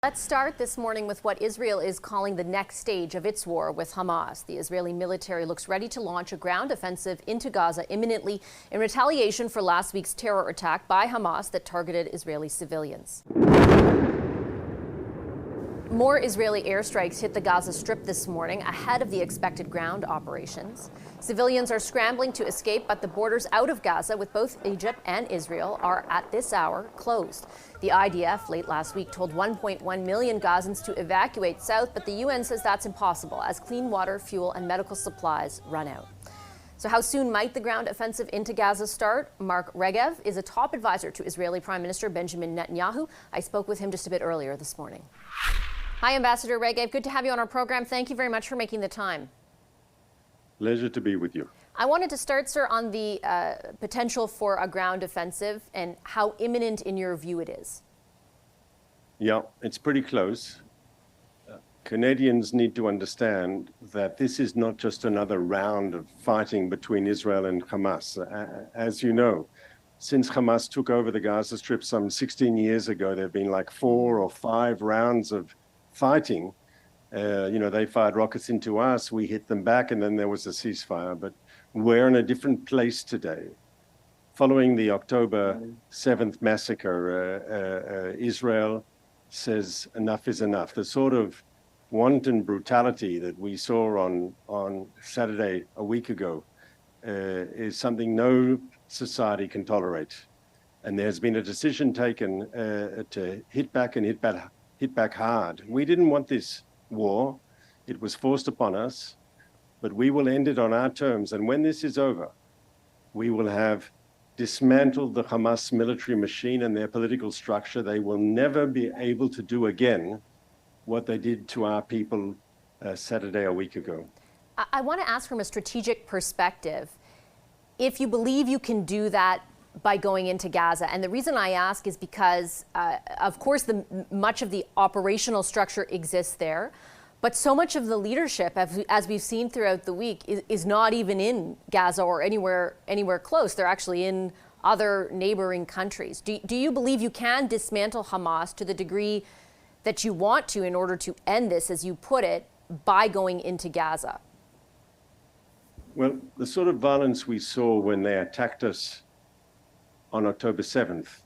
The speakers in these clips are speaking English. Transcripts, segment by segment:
Let's start this morning with what Israel is calling the next stage of its war with Hamas. The Israeli military looks ready to launch a ground offensive into Gaza imminently in retaliation for last week's terror attack by Hamas that targeted Israeli civilians. More Israeli airstrikes hit the Gaza Strip this morning ahead of the expected ground operations. Civilians are scrambling to escape, but the borders out of Gaza with both Egypt and Israel are at this hour closed. The IDF late last week told 1.1 million Gazans to evacuate south, but the UN says that's impossible as clean water, fuel, and medical supplies run out. So how soon might the ground offensive into Gaza start? Mark Regev is a top advisor to Israeli Prime Minister Benjamin Netanyahu. I spoke with him just a bit earlier this morning. Hi, Ambassador Regev. Good to have you on our program. Thank you very much for making the time. Pleasure to be with you. I wanted to start, sir, on the potential for a ground offensive and how imminent, in your view, it is. Yeah, it's pretty close. Canadians need to understand that this is not just another round of fighting between Israel and Hamas. As you know, since Hamas took over the Gaza Strip some 16 years ago, there have been like 4 or 5 rounds of fighting. They fired rockets into us, we hit them back, and then there was a ceasefire. But we're in a different place today. Following the October 7th massacre, Israel says enough is enough. The sort of wanton brutality that we saw on Saturday a week ago is something no society can tolerate. And there's been a decision taken to hit back and hit back hard. We didn't want this war. It was forced upon us, but we will end it on our terms. And when this is over, we will have dismantled the Hamas military machine and their political structure. They will never be able to do again what they did to our people Saturday a week ago. I want to ask from a strategic perspective, if you believe you can do that by going into Gaza. And the reason I ask is because, of course, much of the operational structure exists there, but so much of the leadership, as we've seen throughout the week, is not even in Gaza or anywhere close. They're actually in other neighboring countries. Do you believe you can dismantle Hamas to the degree that you want to in order to end this, as you put it, by going into Gaza? Well, the sort of violence we saw when they attacked us on October 7th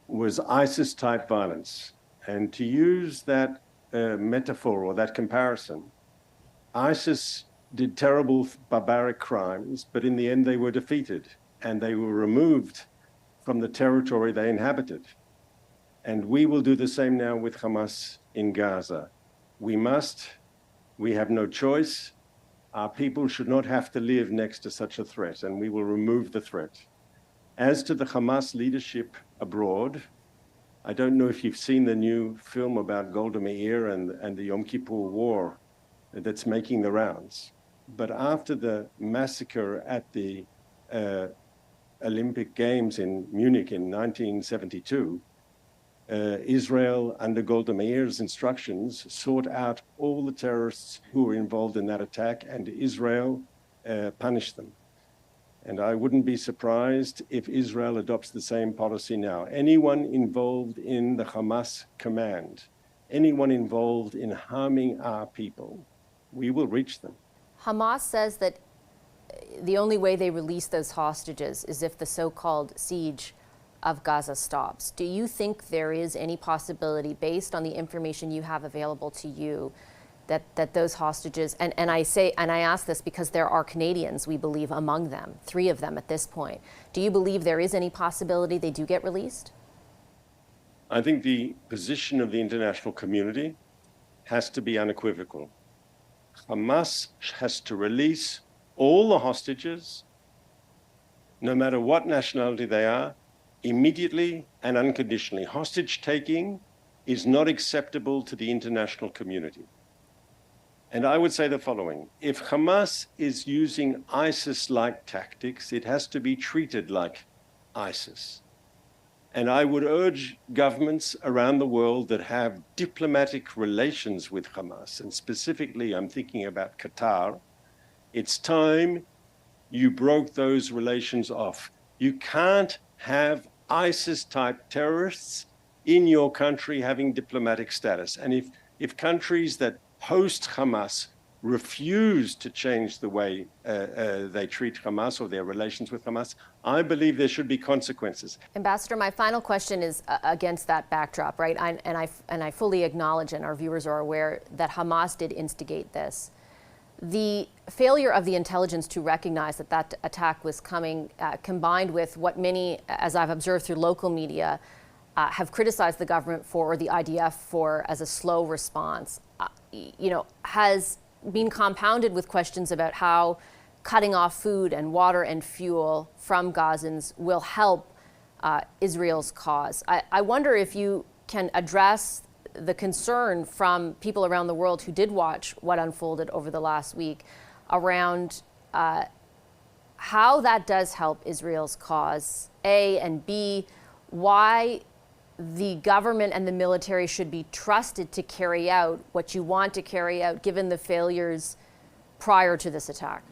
was ISIS-type violence. And to use that metaphor or that comparison, ISIS did terrible barbaric crimes, but in the end they were defeated and they were removed from the territory they inhabited. And we will do the same now with Hamas in Gaza. We have no choice. Our people should not have to live next to such a threat, and we will remove the threat. As to the Hamas leadership abroad, I don't know if you've seen the new film about Golda Meir and the Yom Kippur War that's making the rounds. But after the massacre at the Olympic Games in Munich in 1972, Israel, under Golda Meir's instructions, sought out all the terrorists who were involved in that attack, and Israel punished them. And I wouldn't be surprised if Israel adopts the same policy now. Anyone involved in the Hamas command, anyone involved in harming our people, we will reach them. Hamas says that the only way they release those hostages is if the so-called siege of Gaza stops. Do you think there is any possibility, based on the information you have available to you, that those hostages, and I ask this because there are Canadians, we believe, among them, 3 of them at this point. Do you believe there is any possibility they do get released? I think the position of the international community has to be unequivocal. Hamas has to release all the hostages, no matter what nationality they are, immediately and unconditionally. Hostage taking is not acceptable to the international community. And I would say the following: if Hamas is using ISIS-like tactics, it has to be treated like ISIS. And I would urge governments around the world that have diplomatic relations with Hamas, and specifically I'm thinking about Qatar, it's time you broke those relations off. You can't have ISIS-type terrorists in your country having diplomatic status. And if countries that host Hamas refuse to change the way they treat Hamas or their relations with Hamas, I believe there should be consequences. Ambassador, my final question is against that backdrop, right? And I fully acknowledge, and our viewers are aware, that Hamas did instigate this. The failure of the intelligence to recognize that that attack was coming, combined with what many, as I've observed through local media, have criticized the government for, or the IDF for, as a slow response, has been compounded with questions about how cutting off food and water and fuel from Gazans will help Israel's cause. I wonder if you can address the concern from people around the world who did watch what unfolded over the last week around how that does help Israel's cause, A, and B, why the government and the military should be trusted to carry out what you want to carry out, given the failures prior to this attack.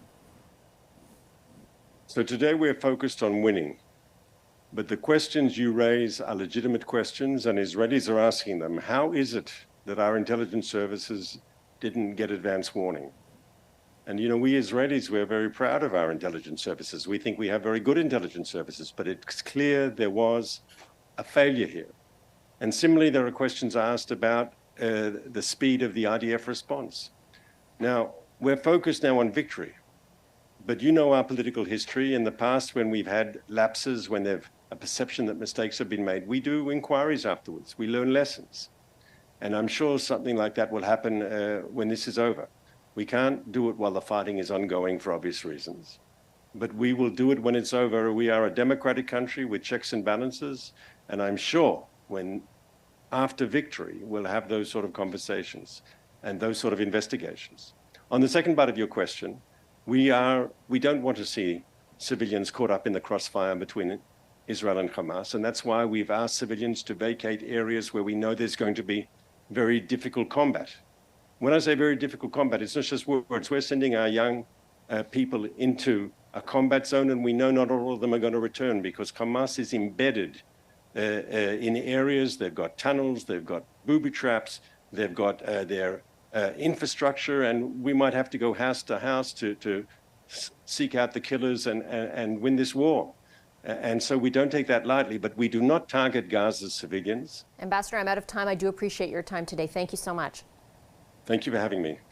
So today we're focused on winning. But the questions you raise are legitimate questions, and Israelis are asking them. How is it that our intelligence services didn't get advance warning? And we Israelis, we're very proud of our intelligence services. We think we have very good intelligence services, but it's clear there was a failure here. And similarly, there are questions asked about the speed of the IDF response. Now, we're focused now on victory. But our political history. In the past, when we've had lapses, when there's a perception that mistakes have been made, we do inquiries afterwards. We learn lessons. And I'm sure something like that will happen when this is over. We can't do it while the fighting is ongoing for obvious reasons. But we will do it when it's over. We are a democratic country with checks and balances. And I'm sure after victory, we'll have those sort of conversations and those sort of investigations. On the second part of your question, we don't want to see civilians caught up in the crossfire between Israel and Hamas, and that's why we've asked civilians to vacate areas where we know there's going to be very difficult combat. When I say very difficult combat, it's not just words. We're sending our young people into a combat zone, and we know not all of them are going to return because Hamas is embedded in areas. They've got tunnels, they've got booby traps, they've got their infrastructure, and we might have to go house to house to seek out the killers and win this war. And so we don't take that lightly, but we do not target Gaza's civilians. Ambassador, I'm out of time. I do appreciate your time today. Thank you so much. Thank you for having me.